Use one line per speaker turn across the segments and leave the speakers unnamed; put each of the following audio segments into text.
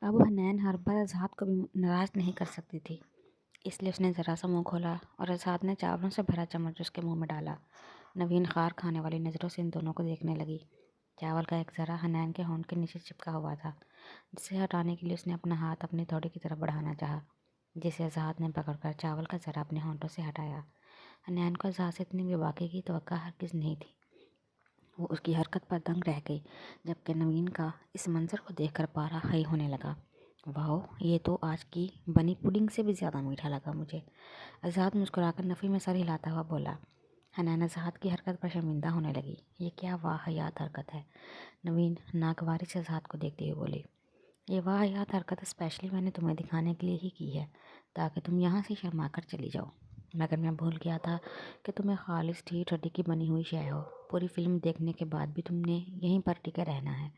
अब हनैन हर बार आज़ाद को भी नाराज़ नहीं कर सकती थी, इसलिए उसने ज़रा सा मुंह खोला और आज़ाद ने चावलों से भरा चम्मच उसके मुंह में डाला। नवीन खार खाने वाली नज़रों से इन दोनों को देखने लगी। चावल का एक ज़रा हनैन के होंठ के नीचे चिपका हुआ था, जिसे हटाने के लिए उसने अपना हाथ अपनी थोड़ी की तरफ बढ़ाना चाहा, जिसे आज़ाद ने पकड़कर चावल का ज़रा अपने होंठों से हटाया। हनैन को आज़ाद से इतनी बेबाकी की तवक्को हरगिज़ नहीं थी। वो उसकी हरकत पर दंग रह गई, जबकि नवीन का इस मंजर को देखकर पारा हाई होने लगा। वाह, ये तो आज की बनी पुडिंग से भी ज़्यादा मीठा लगा मुझे। आज़ाद मुस्कुराकर नफ़ी में सर हिलाता हुआ बोला। हनैन आज़ाद की हरकत पर शर्मिंदा होने लगी। ये क्या वाहियात हरकत है। नवीन नागवारी से आज़ाद को देखते हुए बोली, ये वाहियात हरकत स्पेशली मैंने तुम्हें दिखाने के लिए ही की है, ताकि तुम यहाँ से शर्मा कर चली जाओ। मगर मैं भूल गया था कि तुम्हें खालिस ठीठ हड्डी की बनी हुई शय हो। पूरी फिल्म देखने के बाद भी तुमने यहीं पर टिके रहना है।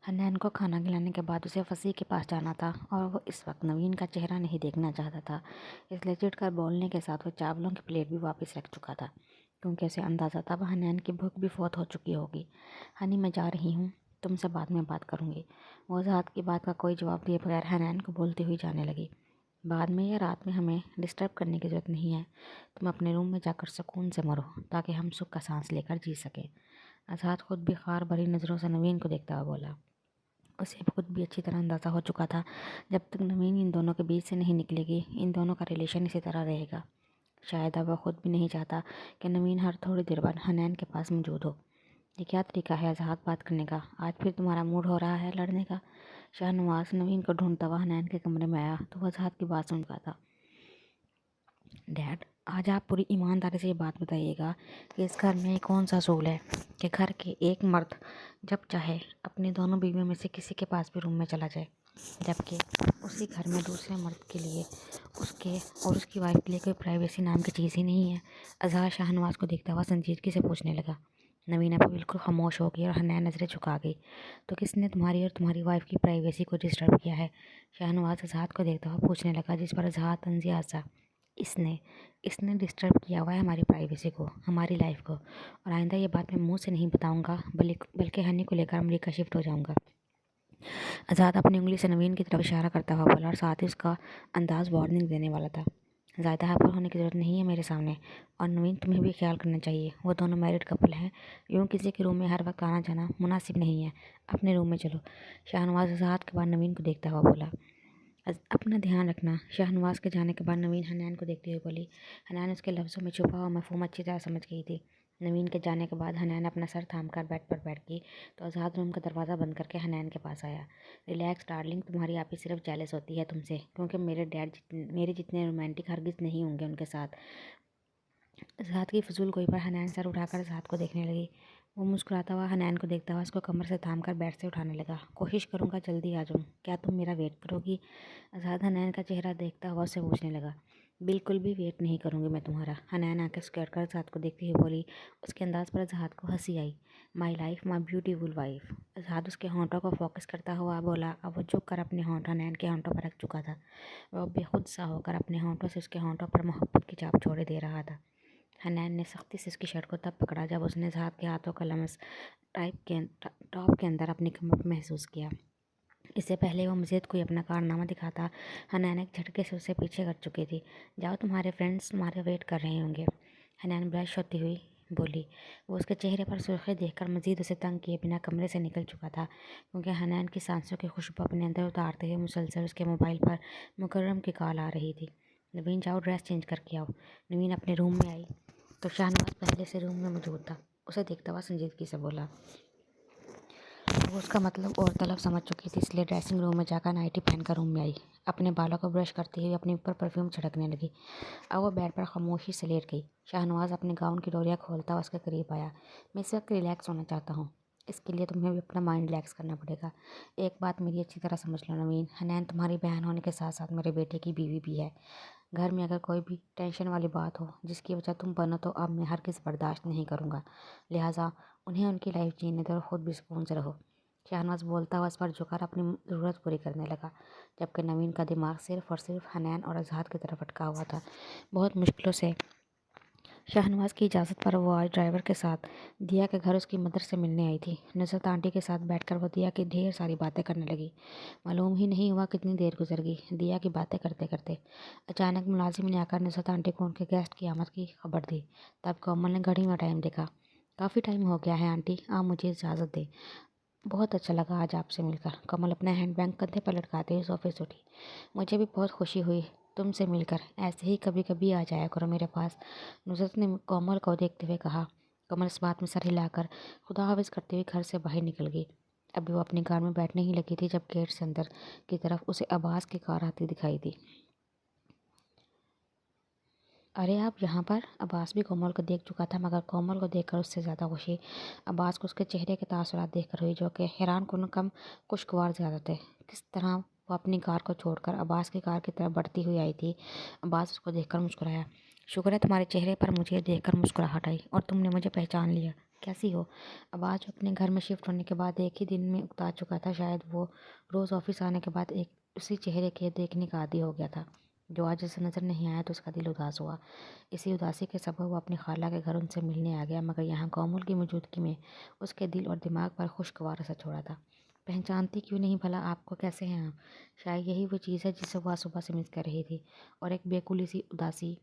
हनैन को खाना खिलाने के बाद उसे फसीह के पास जाना था और वो इस वक्त नवीन का चेहरा नहीं देखना चाहता था, इसलिए चिढ़कर बोलने के साथ वो चावलों की प्लेट भी वापस रख चुका था, क्योंकि उसे अंदाज़ा था वह हनैन की भूख भी फौत हो चुकी होगी। हनी, मैं जा रही हूँ, तुमसे बाद में बात करूँगी। वो आज़ाद की बात का कोई जवाब दिए बगैर हनैन को बोलती हुई जाने लगी। बाद में या रात में हमें डिस्टर्ब करने की ज़रूरत नहीं है। तुम अपने रूम में जाकर सुकून से मरो, ताकि हम सुख का सांस लेकर जी सकें। आज़ाद खुद भी खार भरी नज़रों से नवीन को देखता हुआ बोला। उसे खुद भी अच्छी तरह अंदाज़ा हो चुका था, जब तक नवीन इन दोनों के बीच से नहीं निकलेगी, इन दोनों का रिलेशन इसी तरह रहेगा। शायद अब वह खुद भी नहीं चाहता कि नवीन हर थोड़ी देर बाद हनैन के पास मौजूद हो। ये क्या तरीका है आज़ाद बात करने का? आज फिर तुम्हारा मूड हो रहा है लड़ने का? शाहनवाज नवीन को ढूंढता हुआ हनैन के कमरे में आया तो वह आज़ाद की बात सुन रहा था। डैड, आज आप पूरी ईमानदारी से ये बात बताइएगा कि इस घर में कौन सा असूल है कि घर के एक मर्द जब चाहे अपनी दोनों बीवियों में से किसी के पास भी रूम में चला जाए, जबकि उसी घर में दूसरे मर्द के लिए उसके और उसकी वाइफ के लिए कोई प्राइवेसी नाम की चीज़ ही नहीं है। आज़ाद शाहनवाज को देखता हुआ संजीदगी से पूछने लगा। नवीन अब बिल्कुल खामोश हो गई और हनैन नज़रें झुका गई। तो किसने तुम्हारी और तुम्हारी वाइफ की प्राइवेसी को डिस्टर्ब किया है? शाहनवाज आज़ाद को देखता हुआ पूछने लगा, जिस पर आज़ाद तंजिया सा, इसने इसने डिस्टर्ब किया हुआ है हमारी प्राइवेसी को, हमारी लाइफ को, और आइंदा ये बात मैं मुंह से नहीं बताऊंगा, बल्कि हनी को लेकर अमेरिका शिफ्ट हो जाऊंगा। आज़ाद अपनी उंगली से नवीन की तरफ इशारा करता हुआ बोला और साथ ही उसका अंदाज वार्निंग देने वाला था। ज़्यादा हाइपर होने की ज़रूरत नहीं है मेरे सामने, और नवीन तुम्हें भी ख्याल करना चाहिए, वो दोनों मैरिड कपल हैं, यूँ किसी के रूम में हर वक्त आना जाना मुनासिब नहीं है। अपने रूम में चलो। शाहनवाज आज़ाद के बाद नवीन को देखता हुआ बोला। अपना ध्यान रखना। शाहनवाज के जाने के बाद नवीन हनैन को देखते हुए बोली। हनैन उसके लफ्ज़ों में छुपा हुआ मफहूम अच्छी तरह समझ गई थी। नवीन के जाने के बाद हनैन अपना सर थामकर बेड पर बैठ गई तो आज़ाद रूम का दरवाज़ा बंद करके हनैन के पास आया। रिलैक्स डार्लिंग, तुम्हारी आपी सिर्फ जेलस होती है तुमसे, क्योंकि मेरे डैड मेरे जितने रोमांटिक हरगिज़ नहीं होंगे उनके साथ। आज़ाद की फजूल गोई पर हनैन सर उठाकर आज़ाद को देखने लगी। वो मुस्कुराता हुआ हनैन को देखता हुआ उसको कमर से थाम कर बेड से उठाने लगा। कोशिश करूँगा जल्दी आ जाऊँ, क्या तुम मेरा वेट करोगी? आज़ाद हनैन का चेहरा देखता हुआ उससे पूछने लगा। बिल्कुल भी वेट नहीं करूँगी मैं तुम्हारा। हनैन आंखें स्क्वायर कर आज़ाद को देखती हुई बोली। उसके अंदाज़ पर आज़ाद को हंसी आई। My life, my beautiful wife. Azad उसके होंठों को फोकस करता हुआ बोला। अब वो झुक कर अपने होंठ हनैन के होंठों पर रख चुका था। वह बेखुद सा होकर अपने होंठों से उसके होंठों पर मोहब्बत की चाप छोड़े दे रहा था। हनैन ने सख्ती से उसकी शर्ट को तब पकड़ा जब उसने आज़ाद के हाथों का लमस टॉप के अंदर अपनी कमर पर महसूस किया। इससे पहले वो मज़ीद कोई अपना कारनामा दिखाता, हनैन एक झटके से उसे पीछे कर चुकी थी। जाओ, तुम्हारे फ्रेंड्स तुम्हारे वेट कर रहे होंगे। हनैन ब्रश होती हुई बोली। वो उसके चेहरे पर सुर्खी देखकर मज़ीद उसे तंग किए बिना कमरे से निकल चुका था, क्योंकि हनैन की सांसों की खुशबू अपने अंदर उतारते हुए मुसलसल उसके मोबाइल पर मुकर्रम की कॉल आ रही थी। नवीन, जाओ ड्रेस चेंज करके आओ। नवीन अपने रूम में आई तो शाहनवाज पहले से रूम में मौजूद था। उसे देखता हुआ संजीदगी से बोला। वो उसका मतलब और तलब समझ चुकी थी, इसलिए ड्रेसिंग रूम में जाकर नाइटी पहनकर रूम में आई। अपने बालों को ब्रश करते हुए अपने ऊपर परफ्यूम छिड़कने लगी। अब वो बेड पर खामोशी से लेट गई। शाहनवाज अपने गाउन की डोरियाँ खोलता हुआ उसके करीब आया। मैं इस वक्त रिलैक्स होना चाहता हूँ, इसके लिए तुम्हें भी अपना माइंड रिलैक्स करना पड़ेगा। एक बात मेरी अच्छी तरह समझ लो नवीन, हनैन तुम्हारी बहन होने के साथ साथ मेरे बेटे की बीवी भी है। घर में अगर कोई भी टेंशन वाली बात हो जिसकी वजह तुम बनो, तो अब मैं हर किस बर्दाश्त नहीं करूँगा। लिहाजा उन्हें उनकी लाइफ जीने दो और खुद भी सुकून से रहो। शाहनवाज बोलता हुआ इस पर झुककर अपनी ज़रूरत पूरी करने लगा, जबकि नवीन का दिमाग सिर्फ और सिर्फ हनैन और आज़ाद की तरफ अटका हुआ था। बहुत मुश्किलों से شاہنواز کی اجازت پر وہ آج ڈرائیور کے ساتھ دیا کے گھر اس کی مدر سے ملنے آئی تھی۔ نصرت آنٹی کے ساتھ بیٹھ کر وہ دیا کی ڈھیر ساری باتیں کرنے لگی۔ معلوم ہی نہیں ہوا کتنی دیر گزر گئی دیا کی باتیں کرتے کرتے۔ اچانک ملازم نے آ کر نصرت آنٹی کو ان کے گیسٹ کی آمد کی خبر دی۔ تب کومل نے گھڑی میں ٹائم دیکھا۔ کافی ٹائم ہو گیا ہے آنٹی، آپ مجھے اجازت دیں۔ بہت اچھا لگا آج آپ سے مل کر۔ کومل اپنا ہینڈ بیگ کندھے پر لٹکاتے ہوئے صوفے سے اٹھی۔ مجھے بھی بہت خوشی ہوئی تم سے مل کر، ایسے ہی کبھی کبھی آ جایا کرو میرے پاس، نصرت نے کومل کو دیکھتے ہوئے کہا۔ کومل اس بات میں سر ہلا کر خدا حافظ کرتے ہوئے گھر سے باہر نکل گئی۔ ابھی وہ اپنی کار میں بیٹھنے ہی لگی تھی جب گیٹ سے اندر کی طرف اسے عباس کی کار آتی دکھائی دی۔ ارے آپ یہاں پر؟ عباس بھی کومل کو دیکھ چکا تھا، مگر کومل کو دیکھ کر اس سے زیادہ خوشی عباس کو اس کے چہرے کے تاثرات دیکھ کر ہوئی، جو کہ حیران کن کم خوشگوار زیادہ تھے۔ کس طرح وہ اپنی کار کو چھوڑ کر عباس کی کار کی طرف بڑھتی ہوئی آئی تھی۔ عباس اس کو دیکھ کر مسکرایا۔ شکر ہے تمہارے چہرے پر مجھے دیکھ کر مسکراہٹ آئی اور تم نے مجھے پہچان لیا۔ کیسی ہو؟ عباس جو اپنے گھر میں شفٹ ہونے کے بعد ایک ہی دن میں اکتا چکا تھا، شاید وہ روز آفس آنے کے بعد ایک اسی چہرے کے دیکھنے کا عادی ہو گیا تھا، جو آج اسے نظر نہیں آیا تو اس کا دل اداس ہوا۔ اسی اداسی کے سبب وہ اپنی خالہ کے گھر ان سے ملنے آ گیا، مگر یہاں کومل کی موجودگی میں اس کے دل اور دماغ پر خوشگوار اثر چھوڑا تھا۔ پہچانتی کیوں نہیں بھلا آپ کو؟ کیسے ہیں آپ؟ شاید یہی وہ چیز ہے جسے وہ صبح سے مس کر رہی تھی، اور ایک بیکولی سی اداسی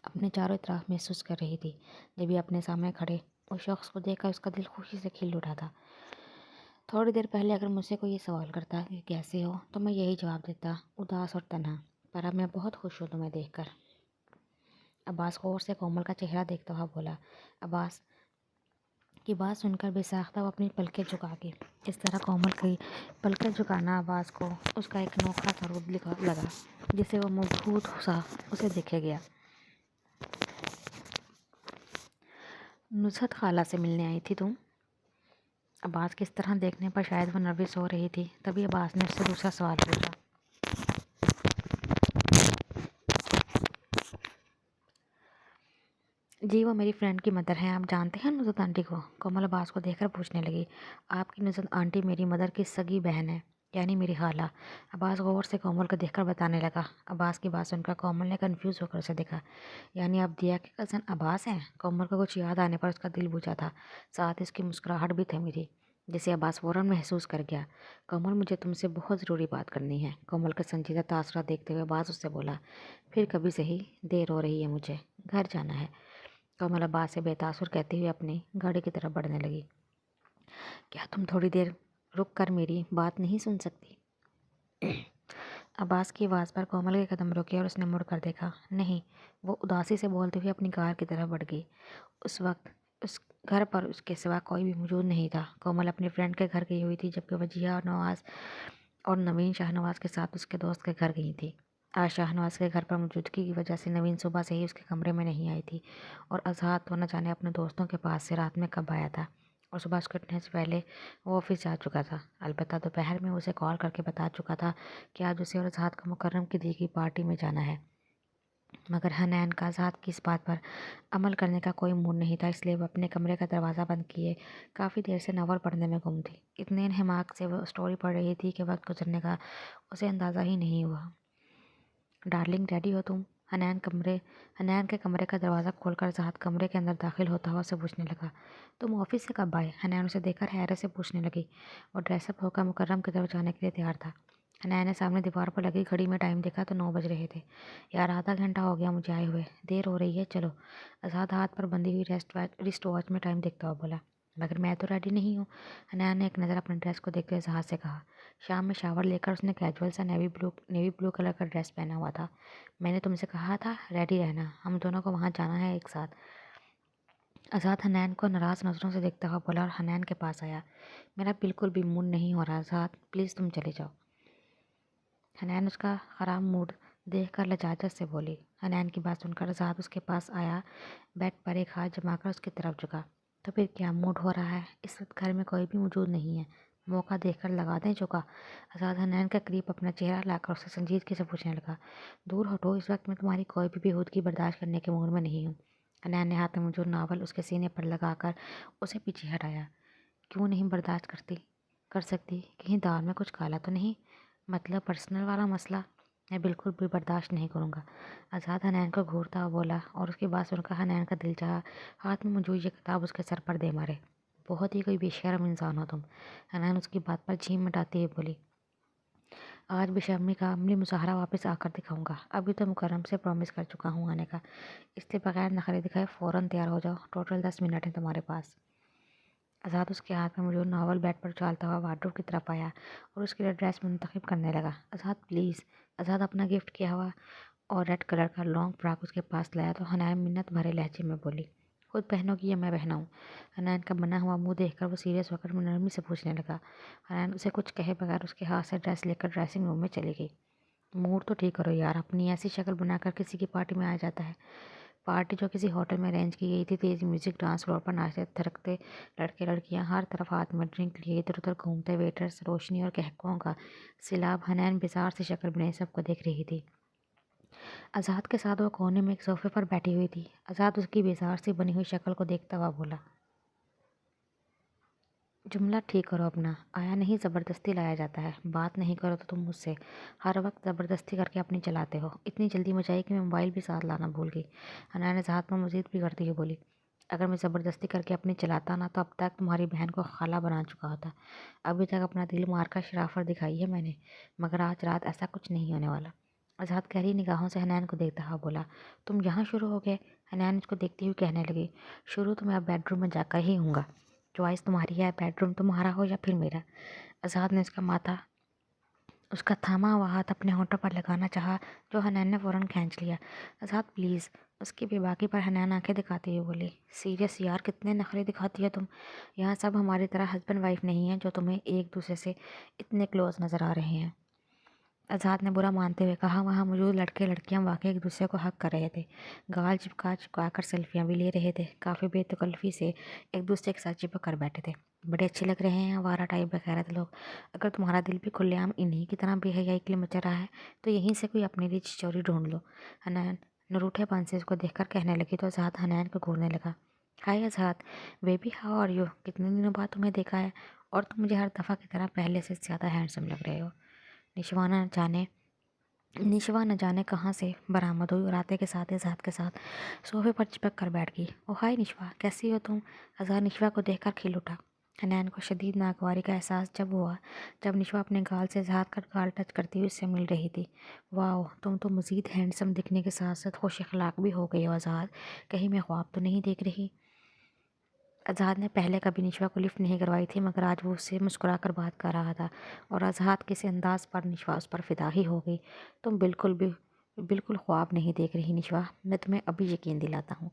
اپنے چاروں طرف محسوس کر رہی تھی۔ جب یہ اپنے سامنے کھڑے اس شخص کو دیکھ کر اس کا دل خوشی سے کھل اٹھا تھا۔ تھوڑی دیر پہلے اگر مجھ سے کوئی یہ سوال کرتا کہ کیسے ہو تو میں یہی جواب دیتا، اداس اور تنہا، پر اب میں بہت خوش ہوں تمہیں دیکھ کر۔ عباس غور سے کومل کا چہرہ دیکھتا ہوا بولا۔ عباس کی بات سن کر بے ساختہ وہ اپنی پلکیں جھکا کے، اس طرح کومل کی پلکیں جھکانا عباس کو اس کا ایک انوکھا سا روپ لگا جسے وہ مبہوت سا اسے دیکھے گیا۔ نصرت خالہ سے ملنے آئی تھی تم؟ عباس کی اس طرح دیکھنے پر شاید وہ نروس ہو رہی تھی، تبھی عباس نے اس سے دوسرا سوال پوچھا۔ جی وہ میری فرینڈ کی مدر ہیں، آپ جانتے ہیں نصرت آنٹی کو؟ کومل عباس کو دیکھ کر پوچھنے لگی۔ آپ کی نصرت آنٹی میری مدر کی سگی بہن ہے، یعنی میری خالہ، عباس غور سے کومل کو دیکھ کر بتانے لگا۔ عباس کی بات سن کر کومل نے کنفیوز ہو کر اسے دیکھا۔ یعنی آپ دیا کے کزن عباس ہیں؟ کومل کو کچھ یاد آنے پر اس کا دل بجھا تھا، ساتھ اس کی مسکراہٹ بھی تھمی تھی، جسے عباس فوراً محسوس کر گیا۔ کومل مجھے تم سے بہت ضروری بات کرنی ہے، کومل کا سنجیدہ تاثرات دیکھتے ہوئے عباس اس سے بولا۔ پھر کبھی صحیح، دیر ہو رہی ہے مجھے گھر جانا ہے، کومل عباس سے بے تاثر کہتے ہوئے اپنی گاڑی کی طرف بڑھنے لگی۔ کیا تم تھوڑی دیر رک کر میری بات نہیں سن سکتی؟ عباس کی آواز پر کومل کے قدم رکے اور اس نے مڑ کر دیکھا۔ نہیں، وہ اداسی سے بولتے ہوئے اپنی کار کی طرف بڑھ گئی۔ اس وقت اس گھر پر اس کے سوا کوئی بھی موجود نہیں تھا۔ کومل اپنی فرینڈ کے گھر گئی ہوئی تھی، جبکہ وہ جیا نواز اور نوین شاہنواز کے ساتھ اس کے دوست کے گھر گئی تھی۔ آج شاہنواز کے گھر پر موجودگی کی وجہ سے نوین صبح سے ہی اس کے کمرے میں نہیں آئی تھی، اور اذہان تو نہ جانے اپنے دوستوں کے پاس سے رات میں کب آیا تھا، اور صبح اس کے اٹھنے سے پہلے وہ آفس جا چکا تھا۔ البتہ دوپہر میں اسے کال کر کے بتا چکا تھا کہ آج اسے اور اذہان کو مکرم کی دی گئی پارٹی میں جانا ہے، مگر حنین کا اذہان کی اس بات پر عمل کرنے کا کوئی موڈ نہیں تھا، اس لیے وہ اپنے کمرے کا دروازہ بند کیے کافی دیر سے ناول پڑھنے میں گم تھی۔ اتنے انہماک سے وہ اسٹوری پڑھ رہی تھی کہ وقت گزرنے کا اسے اندازہ ہی نہیں ہوا۔ ڈارلنگ ریڈی ہو تم؟ حنین کے کمرے کا دروازہ کھول کر اذہان کمرے کے اندر داخل ہوتا ہوا اسے پوچھنے لگا۔ تم آفس سے کب آئے؟ حنین اسے دیکھ کر حیرت سے پوچھنے لگی۔ وہ ڈریس اپ ہو کر مکرم کی طرف جانے کے لیے تیار تھا۔ حنین نے سامنے دیوار پر لگی گھڑی میں ٹائم دیکھا تو 9 بج رہے تھے۔ یار آدھا گھنٹہ ہو گیا مجھے آئے ہوئے، دیر ہو رہی ہے، چلو، اذہان ہاتھ پر بندھی ہوئی رسٹ واچ میں ٹائم دیکھتا ہوا بولا۔ مگر میں تو ریڈی نہیں ہوں، حنین نے ایک نظر اپنے ڈریس کو دیکھتے ہوئے اذہان سے کہا۔ شام میں شاور لے کر اس نے کیجول سا نیوی بلو کلر کا ڈریس پہنا ہوا تھا۔ میں نے تم سے کہا تھا ریڈی رہنا، ہم دونوں کو وہاں جانا ہے ایک ساتھ۔ اذہان حنین کو ناراض نظروں سے دیکھتا ہوا بولا اور حنین کے پاس آیا۔ میرا بالکل بھی موڈ نہیں ہو رہا اذہان، پلیز تم چلے جاؤ۔ حنین اس کا خراب موڈ دیکھ کر لجاجت سے بولی۔ حنین کی بات سن کر اذہان اس کے پاس آیا، بیڈ پر ایک ہاتھ جما کر اس کی طرف جھکا۔ تو پھر کیا موڈ ہو رہا ہے؟ اس وقت گھر میں کوئی بھی موجود نہیں ہے، موقع دیکھ کر لگا دیں چوکا۔ اذہان حنین کے قریب اپنا چہرہ لا کر اسے سنجیدگی سے پوچھنے لگا۔ دور ہٹو، اس وقت میں تمہاری کوئی بھی بےہودگی برداشت کرنے کے موڈ میں نہیں ہوں۔ حنین نے ہاتھ میں موجود ناول اس کے سینے پر لگا کر اسے پیچھے ہٹایا۔ کیوں نہیں برداشت کر سکتی؟ کہیں دال میں کچھ کالا تو نہیں؟ مطلب پرسنل والا مسئلہ؟ मैं बिल्कुल भी बर्दाश्त नहीं करूँगा। आज़ाद हनैन को घूरता हुआ बोला और उसकी बात सुनकर हनैन का दिल चाहा हाथ में मौजूद ये किताब उसके सर पर दे मारे। बहुत ही कोई बेशर्म इंसान हो तुम। हनैन उसकी बात पर झीम मिटाती हुई बोली, आज बेशर्मी का अमली मुजाहरा वापस आकर दिखाऊंगा। अभी तो मुकर्रम से प्रॉमिस कर चुका हूँ आने का, इसलिए बगैर नखरे दिखाए फ़ौरन तैयार हो जाओ। टोटल 10 मिनट हैं तुम्हारे पास। आज़ाद उसके हाथ में मौजूद नावल बेड पर उछालता हुआ वार्डरोब की तरफ आया और उसके लिए ड्रेस मुंतखब करने लगा। आज़ाद प्लीज़। आज़ाद अपना गिफ्ट किया हुआ और रेड कलर का लॉन्ग फ्रॉक उसके पास लाया तो हनान मिन्नत भरे लहजे में बोली, खुद पहनोगी या मैं पहनाऊँ? हनान का बना हुआ मुंह देखकर वो सीरियस होकर नरमी से पूछने लगा। हनान उसे कुछ कहे बगैर उसके हाथ से ड्रेस लेकर ड्रेसिंग रूम में चली गई। मूड तो ठीक करो यार, अपनी ऐसी शक्ल बनाकर किसी की पार्टी में आ जाता है। पार्टी जो किसी होटल में अरेंज की गई थी। तेज म्यूजिक, डांस फ्लोर पर नाचते थिरकते लड़के लड़कियां, हर तरफ हाथ में ड्रिंक लिए इधर उधर घूमते वेटर्स, रोशनी और कहकों का सिलाब। हनैन बेजार सी शक्ल बनाई सबको देख रही थी। आज़ाद के साथ वो कोने में एक सोफे पर बैठी हुई थी। आज़ाद उसकी बेजार सी बनी हुई शक्ल को देखता हुआ बोला, जुमला ठीक करो अपना। आया नहीं ज़बरदस्ती लाया जाता है। बात नहीं करो तो तुम मुझसे हर वक्त ज़बरदस्ती करके अपनी चलाते हो। इतनी जल्दी मचाई कि मैं मोबाइल भी साथ लाना भूल गई। हनाया ने हाथ में मजीद भी करती हुई बोली, अगर मैं ज़बरदस्ती करके अपनी चलाता ना तो अब तक तुम्हारी बहन को खाला बना चुका होता। अभी तक अपना दिल मारकर शराफत दिखाई है मैंने, मगर आज रात ऐसा कुछ नहीं होने वाला। आज़ाद गहरी निगाहों से हनैन को देखता हुआ बोला, तुम यहाँ शुरू हो गए? हनैन उसको देखती हुई कहने लगी, शुरू तो मैं अब बेडरूम में जाकर ही हूँगा। चॉइस तुम्हारी है, बेडरूम तुम्हारा हो या फिर मेरा। आज़ाद ने उसका थामा हुआ हाथ अपने होंठों पर लगाना चाहा, जो हनैन ने फ़ौरन खींच लिया। आज़ाद प्लीज़। उसकी बेबाकी पर हनैन आंखें दिखाती हुई बोली, सीरियस यार, कितने नखरे दिखाती है तुम। यहाँ सब हमारी तरह हस्बैंड वाइफ नहीं है जो तुम्हें एक दूसरे से इतने क्लोज नज़र आ रहे हैं। आज़ाद ने बुरा मानते हुए कहा, वहाँ मौजूद लड़के लड़कियां वाकई एक दूसरे को हक कर रहे थे। गाल चिपका चिपका कर सेल्फियाँ भी ले रहे थे। काफ़ी बेतकल्फ़ी से एक दूसरे के साथ चिपक कर बैठे थे। बड़े अच्छे लग रहे हैं आवारा टाइप बगैरत लोग। अगर तुम्हारा दिल भी खुलेआम इन्हीं की तरह बेहयाई के लिए मचा रहा है तो यहीं से कोई अपने लिए चिचौरी ढूंढ लो। हनैन नरूठेपन से उसको देखकर कहने लगी तो आज़ाद हनैन को घूरने लगा। हाय आज़ाद, बेबी हाउ आर यू? कितने दिनों बाद तुम्हें देखा है और तुम मुझे हर दफ़ा की तरह पहले से ज़्यादा हैंडसम लग रहे हो। निशवा न जाने कहाँ से बरामद हुई और आते के साथ आज़ाद के साथ सोफे पर चिपक कर बैठ गई। ओ हाय निशवा, कैसी हो तुम? आज़ाद निशवा को देखकर खिल उठा। हनैन को शदीद नागवारी का एहसास जब हुआ जब निशवा अपने गाल से आज़ाद का गाल टच करती हुई उससे मिल रही थी। वाह, तुम तो मज़ीद हैंडसम दिखने के साथ साथ खुश अखलाक भी हो गई हो आज़ाद। कहीं मैं ख्वाब तो नहीं देख रही? आज़ाद ने पहले कभी निशवा को लिफ्ट नहीं करवाई थी, मगर आज वो उससे मुस्कुराकर बात कर रहा था और आज़ाद के इस अंदाज पर निशवा उस पर फिदा ही हो गई। तुम बिल्कुल ख्वाब नहीं देख रही निशवा, मैं तुम्हें अभी यकीन दिलाता हूँ।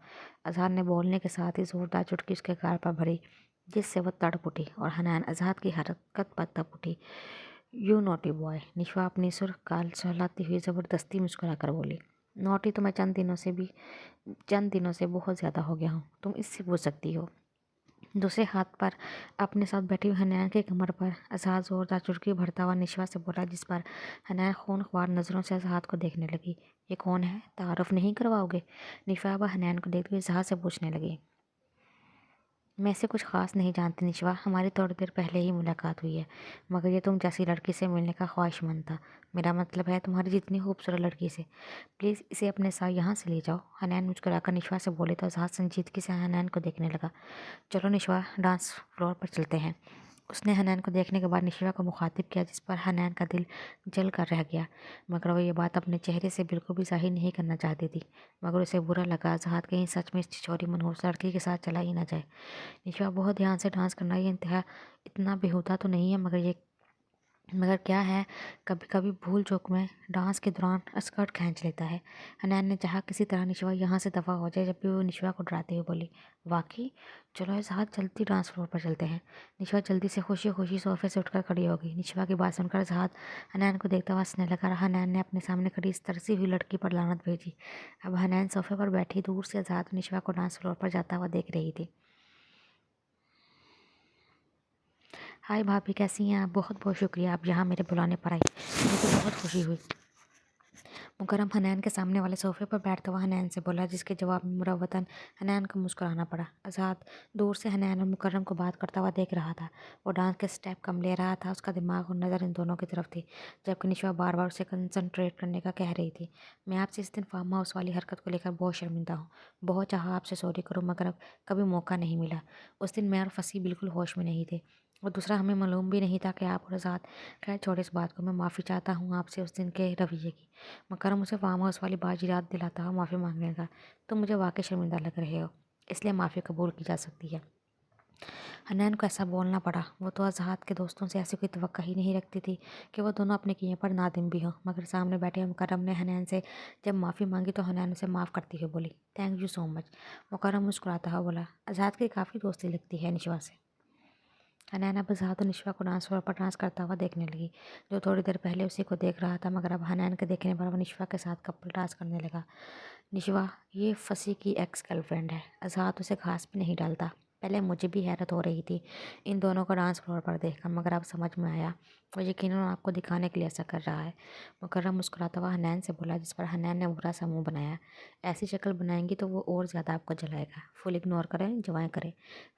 आज़ाद ने बोलने के साथ ही ज़ोरदार चुटकी उसके गाल पर भरी, जिससे वह तड़प उठी और हनान आज़ाद की हरकत पर तप उठी। यू नोटी बॉय, निशवा अपनी सुर गाल सहलाती हुई ज़बरदस्ती मुस्कुरा कर बोली। नोटी तो मैं चंद दिनों से बहुत ज़्यादा हो गया हूँ, तुम इससे पूछ सकती हो। दूसरे हाथ पर अपने साथ बैठी हुई हनैन की कमर पर आज़ाद जोरदार चुटकी भरता हुआ निशवा से बोला, जिस पर हनैन खूनख्वार नज़रों से आज़ाद को देखने लगी। ये कौन है? तारुफ नहीं करवाओगे? निशवा अब हनैन को देखते हुए आज़ाद से पूछने लगी। मैं इसे कुछ ख़ास नहीं जानती निशवा, हमारी थोड़ी देर पहले ही मुलाकात हुई है, मगर ये तुम जैसी लड़की से मिलने का ख्वाहिशमंद था। मेरा मतलब है तुम्हारी जितनी खूबसूरत लड़की से। प्लीज़ इसे अपने साथ यहाँ से ले जाओ। हनैन मुस्कुराकर निशवा से बोले तो आज़ाद संजीदगी से हनैन को देखने लगा। चलो निशवा, डांस फ्लोर पर चलते हैं। उसने हनैन को देखने के बाद निशवा को मुखातिब किया, जिस पर हनैन का दिल जल कर रह गया, मगर वो ये बात अपने चेहरे से बिल्कुल भी ज़ाहिर नहीं करना चाहती थी। मगर उसे बुरा लगा, आज़ाद कहीं सच में इस छिछोरी मनहूस लड़की के साथ चला ही ना जाए। निशवा बहुत ध्यान से डांस करना ये इंतहा इतना बेहुदा तो नहीं है, मगर क्या है, कभी कभी भूल चूक में डांस के दौरान स्कर्ट खींच लेता है। हनैन ने चाहा किसी तरह निशवा यहाँ से दफ़ा हो जाए, जबकि वो निशवा को डराते हुए बोली, वाकई? चलो इस हाथ जल्दी डांस फ्लोर पर चलते हैं। निशवा जल्दी से खुशी खुशी सोफे से उठकर खड़ी हो गई। निशवा की बात सुनकर इजहार हनैन को देखता हुआ हंसने लगा। हनैन ने अपने सामने खड़ी इस तरसी हुई लड़की पर लानत भेजी। अब हनैन सोफे पर बैठी दूर से आज़ाद निशवा को डांस फ्लोर पर जाता हुआ देख रही थी। हाय भाभी, कैसी हैं आप? बहुत बहुत शुक्रिया आप यहाँ मेरे बुलाने पर आई, मुझे तो बहुत खुशी हुई। मुकर्रम हनैन के सामने वाले सोफे पर बैठता हुआ हनैन से बोला, जिसके जवाब में मुरव्वतन हनैन को मुस्कुराना पड़ा। आज़ाद दूर से हनैन और मुकर्रम को बात करता हुआ देख रहा था। वो डांस के स्टेप कम ले रहा था, उसका दिमाग और नज़र इन दोनों की तरफ थी, जबकि निशवा बार बार उसे कंसंट्रेट करने का कह रही थी। मैं आपसे इस दिन फार्म हाउस वाली हरकत को लेकर बहुत शर्मिंदा हूँ। बहुत चाहा आपसे सॉरी करूँ, मगर अब कभी मौका नहीं मिला। उस दिन मैं और फसी बिल्कुल होश में नहीं थे, और दूसरा हमें मालूम भी नहीं था कि आप और आज़ाद। खैर छोड़े इस बात को, मैं माफ़ी चाहता हूँ आपसे उस दिन के रवैये की। मकरम उसे फार्म हाउस वाली बात याद दिलाता हुआ माफ़ी मांगने लगा। तुम मुझे वाकई शर्मिंदा लग रहे हो, इसलिए माफ़ी कबूल की जा सकती है। हनैन को ऐसा बोलना पड़ा। वो तो आज़ाद के दोस्तों से ऐसी कोई तवक्को ही नहीं रखती थी कि वो दोनों अपने किए पर नादिम भी हों, मगर सामने बैठे मुकर्रम ने हनैन से जब माफ़ी मांगी तो हनैन उसे माफ़ करती हुई बोली, थैंक यू सो मच। मुकर्रम मुस्कुराता हुआ बोला, आज़ाद की काफ़ी दोस्ती लगती है निशवा से। हनैन अब आज़ाद और निशवा को डांस फ्लोर पर डांस करता हुआ देखने लगी, जो थोड़ी देर पहले उसी को देख रहा था, मगर अब हनैन के देखने पर वो निशवा के साथ कपल डांस करने लगा। निशवा ये फसी की एक्स गर्लफ्रेंड है। आज़ाद उसे घास भी नहीं डालता। पहले मुझे भी हैरत हो रही थी इन दोनों को डांस फ्लोर पर देखकर, मगर अब समझ में आया वो यकीनन आपको दिखाने के लिए ऐसा कर रहा है। मुकर्रम मुस्कुराता हुआ हनैन से बोला, जिस पर हनैन ने बुरा सा मुँह बनाया। ऐसी शक्ल बनाएंगी तो वो और ज़्यादा आपको जलाएगा। फुल इग्नोर करें, जवाएँ करें।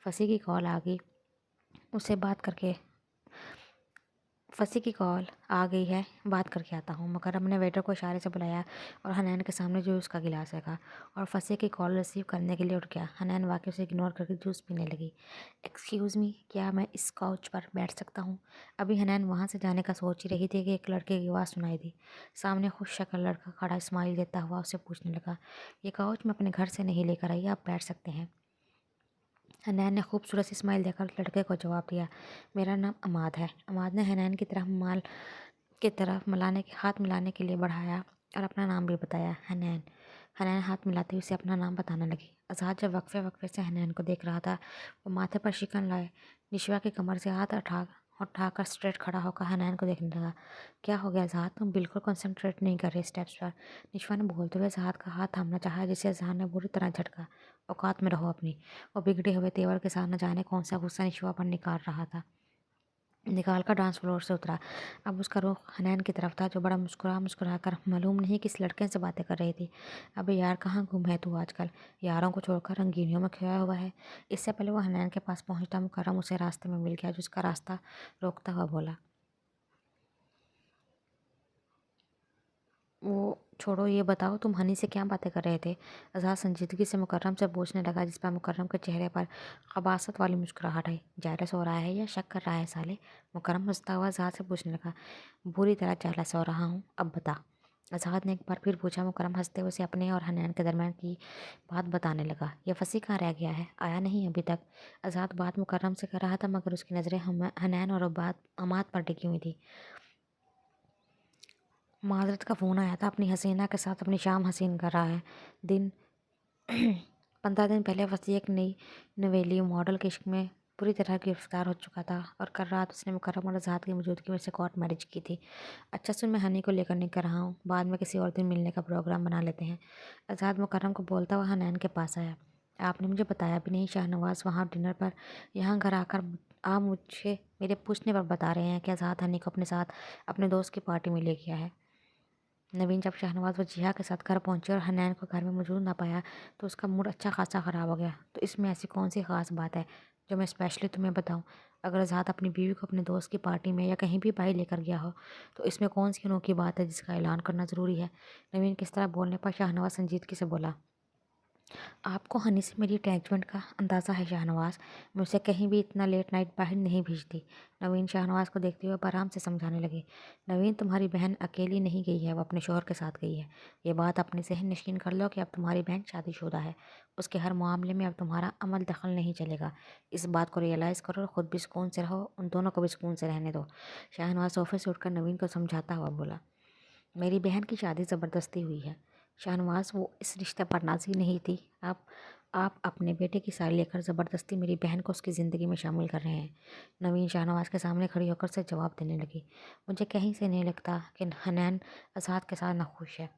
फसी की कॉल आ गई, उससे बात करके फसी की कॉल आ गई है, बात करके आता हूँ। मुकर्रम ने वेटर को इशारे से बुलाया और हनैन के सामने जूस का गिलास रखा और फसी की कॉल रिसीव करने के लिए उठ गया। हनैन वाकई उसे इग्नोर करके जूस पीने लगी। एक्सक्यूज़ मी, क्या मैं इस काउच पर बैठ सकता हूँ? अभी हनैन वहाँ से जाने का सोच ही रही थी कि एक लड़के की आवाज़ सुनाई दी। सामने खुश शक्ल लड़का खड़ा स्माइल देता हुआ उससे पूछने लगा, ये काउच मैं अपने घर से नहीं लेकर आई, आप बैठ सकते हैं। हनैन ने खूबसूरत सी स्माइल देकर लड़के को जवाब दिया, मेरा नाम अमाद है। अमाद ने हनैन की तरफ हाथ मिलाने के लिए बढ़ाया और अपना नाम भी बताया, हनैन। हनैन हाथ मिलाते हुए उसे अपना नाम बताने लगी। आज़ाद जब वक्फे वक्फे से हनैन को देख रहा था, वो माथे पर शिकन लाए निशवा की कमर से हाथ उठाकर स्ट्रेट खड़ा होकर हनैन को देखने लगा। क्या हो गया आज़ाद, तुम बिल्कुल कंसंट्रेट नहीं कर रहे स्टेप्स पर। निशवा ने बोलते हुए आज़ाद का हाथ थामना चाहा, जिसे आज़ाद ने बुरी तरह झटका। औकात में रहो अपनी। वो बिगड़े हुए तेवर के साथ न जाने कौन सा गुस्सा निशवा पर निकाल कर डांस फ्लोर से उतरा। अब उसका रुख हनैन की तरफ था, जो बड़ा मुस्कुरा कर मालूम नहीं किस लड़के से बातें कर रही थी। अबे यार, कहाँ गुम है तू आजकल? यारों को छोड़कर रंगीनियों में खोया हुआ है। इससे पहले वो हनैन के पास पहुंचता मुकर्रम उसे रास्ते में मिल गया, जो उसका रास्ता रोकता हुआ बोला, वो छोड़ो, ये बताओ तुम हनी से क्या बातें कर रहे थे? आज़ाद संजीदगी से मुकर्रम से पूछने लगा, जिस पर मुकर्रम के चेहरे पर खबासत वाली मुस्कुराहट आई। जेलस हो रहा है या शक कर रहा है साले? मुकर्रम हंसता हुआ आज़ाद से पूछने लगा। बुरी तरह जेलस हो रहा हूँ, अब बता। आज़ाद ने एक बार फिर पूछा। मुकर्रम हंसते हुए उसे अपने और हनैन के दरमियान की बात बताने लगा। ये फंसी कहाँ रह गया है, आया नहीं अभी तक? आज़ाद बात मुकर्रम से कर रहा था, मगर उसकी नज़रें हनैन और अमाद पर टिकी हुई थी। माजरत का फ़ोन आया था, अपनी हसीना के साथ अपनी शाम हसीन कर रहा है। दिन 15 दिन पहले वसी एक नई नवेली मॉडल के इश्क में पूरी तरह गिरफ्तार हो चुका था, और कल रात उसने मुकर्रम और आज़ाद की मौजूदगी में से कोर्ट मैरिज की थी। अच्छा सुन, मैं हनी को लेकर निकल रहा हूँ, बाद में किसी और दिन मिलने का प्रोग्राम बना लेते हैं। आज़ाद मुकर्रम को बोलता हुआ हनैन के पास आया। आपने मुझे बताया भी नहीं, शाहनवाज़ वहाँ डिनर पर यहाँ घर आकर आप मुझे मेरे पूछने पर बता रहे हैं कि आज़ाद हनी को अपने साथ अपने दोस्त की पार्टी में ले गया है। नवीन जब शाहनवाज़ व जिया के साथ घर पहुंचे और हनैन को घर में मौजूद ना पाया, तो उसका मूड अच्छा खासा ख़राब हो गया। तो इसमें ऐसी कौन सी ख़ास बात है जो मैं स्पेशली तुम्हें बताऊं? अगर आज़ाद अपनी बीवी को अपने दोस्त की पार्टी में या कहीं भी बाहर लेकर गया हो, तो इसमें कौन सी अनोखी बात है जिसका ऐलान करना ज़रूरी है? नवीन किस तरह बोलने पर शाहनवाज़ संजीदगी से बोला, आपको हनी से मेरी अटैचमेंट का अंदाज़ा है शाहनवाज़। मैं उसे कहीं भी इतना लेट नाइट बाहर नहीं भेजती। नवीन शाहनवाज़ को देखते हुए आराम से समझाने लगे। नवीन, तुम्हारी बहन अकेली नहीं गई है, वो अपने शौहर के साथ गई है। ये बात अपने जहन नशीन कर लो कि अब तुम्हारी बहन शादीशुदा है। उसके हर मामले में अब तुम्हारा अमल दखल नहीं चलेगा। इस बात को रियलाइज़ करो और ख़ुद भी सुकून से रहो, उन दोनों को भी सुकून से रहने दो। शाहनवाज़ सोफे से उठकर नवीन को समझाता हुआ बोला, मेरी बहन की शादी ज़बरदस्ती हुई है शाहनवाज़, वो इस रिश्ते पर राज़ी नहीं थी। आप अपने बेटे की साड़ी लेकर ज़बरदस्ती मेरी बहन को उसकी ज़िंदगी में शामिल कर रहे हैं। नवीन शाहनवाज़ के सामने खड़ी होकर से जवाब देने लगी, मुझे कहीं से नहीं लगता कि हनैन आज़ाद के साथ नाखुश है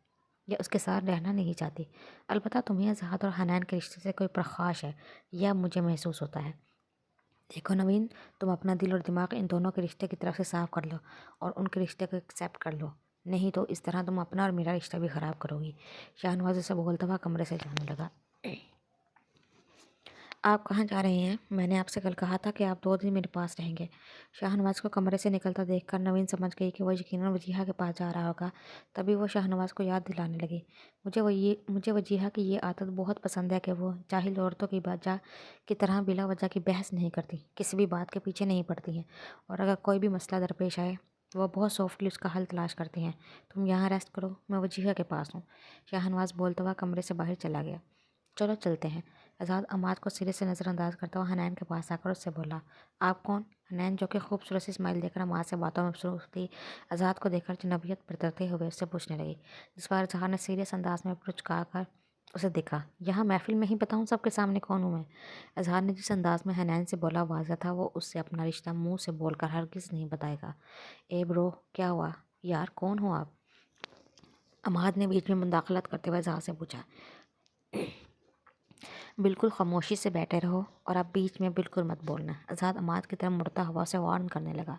या उसके साथ रहना नहीं चाहती। अलबत्ता तुम्हें आज़ाद और हनैन के रिश्ते से कोई प्रकाश है, यह मुझे महसूस होता है। देखो नवीन, तुम अपना दिल और दिमाग इन दोनों के रिश्ते की तरफ से साफ कर लो और उनके रिश्ते को एक्सेप्ट कर लो। نہیں تو اس طرح تم اپنا اور میرا رشتہ بھی خراب کرو گی۔ شاہنواز اسے بولتا ہوا کمرے سے جانے لگا۔ آپ کہاں جا رہے ہیں؟ میں نے آپ سے کل کہا تھا کہ آپ 2 دن میرے پاس رہیں گے۔ شاہنواز کو کمرے سے نکلتا دیکھ کر نوین سمجھ گئی کہ وہ یقیناً وجیہہ کے پاس جا رہا ہوگا۔ تبھی وہ شاہنواز کو یاد دلانے لگی، مجھے وجیہہ کی یہ عادت بہت پسند ہے کہ وہ جاہل عورتوں کی وجہ کی طرح بلا وجہ کی بحث نہیں کرتی، کسی بھی بات کے پیچھے نہیں پڑتی ہیں، اور اگر کوئی بھی مسئلہ درپیش آئے وہ بہت سافٹلی اس کا حل تلاش کرتی ہیں۔ تم یہاں ریسٹ کرو، میں وجیہہ کے پاس ہوں۔ شاہنواز بولتا ہوا کمرے سے باہر چلا گیا۔ چلو چلتے ہیں۔ آزاد عماد کو سرے سے نظر انداز کرتا ہوا حنین کے پاس آ کر اس سے بولا، آپ کون؟ حنین جو کہ خوبصورت سی اسمائل دے کر عماد سے باتوں میں مصروف تھی، آزاد کو دیکھ کر جنوبیت برترتے ہوئے اس سے پوچھنے لگی، جس پر اظہار نے سیریس انداز میں پرچکا کر اسے دیکھا۔ یہاں محفل میں ہی بتاؤں سب کے سامنے کون ہوں میں؟ اظہار نے جس انداز میں حنین سے بولا واضح تھا وہ اس سے اپنا رشتہ منہ سے بول کر ہرگز نہیں بتائے گا۔ اے برو، کیا ہوا یار، کون ہو آپ؟ عماد نے بیچ میں مداخلت کرتے ہوئے اظہار سے پوچھا۔ بالکل خاموشی سے بیٹھے رہو اور اب بیچ میں بالکل مت بولنا۔ آزاد عماد کی طرف مڑتا ہوا اسے وارن کرنے لگا،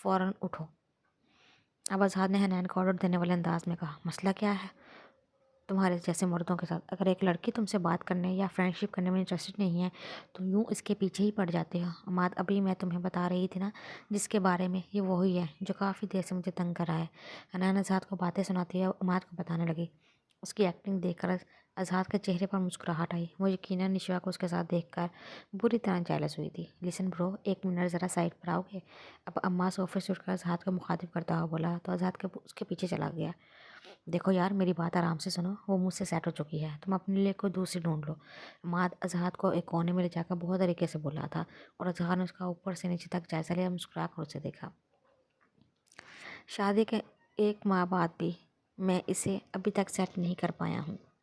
فوراً اٹھو۔ اب آزاد نے حنین کو آرڈر دینے والے انداز میں کہا، مسئلہ کیا ہے تمہارے جیسے مردوں کے ساتھ؟ اگر ایک لڑکی تم سے بات کرنے یا فرینڈ شپ کرنے میں انٹرسٹڈ نہیں ہے تو یوں اس کے پیچھے ہی پڑ جاتے ہو۔ عماد، ابھی میں تمہیں بتا رہی تھی نا جس کے بارے میں، یہ وہی ہے جو کافی دیر سے مجھے تنگ کر رہا ہے۔ حنین آزاد کو باتیں سناتی ہے عماد کو بتانے لگی۔ اس کی ایکٹنگ دیکھ کر آزاد کے چہرے پر مسکراہٹ آئی۔ وہ یقیناً نشوا کو اس کے ساتھ دیکھ کر بری طرح جیلس ہوئی تھی۔ لسن برو، 1 منٹ ذرا سائڈ پر آؤ گے؟ اب عماد صوفے سے اٹھ کر آزاد کو مخاطب کرتا ہوا بولا تو آزاد اس کے پیچھے چلا گیا۔ دیکھو یار، میری بات آرام سے سنو، وہ مجھ سے سیٹ ہو چکی ہے، تم اپنے لیے کوئی دوسری ڈھونڈ لو۔ عماد آزاد کو ایک کونے میں لے جا کر بہت طریقے سے بولا تھا، اور آزاد نے اس کا اوپر سے نیچے تک جائزہ لیا، مسکرا کر اسے دیکھا۔ شادی کے 1 ماہ بعد بھی میں اسے ابھی تک سیٹ نہیں کر پایا ہوں۔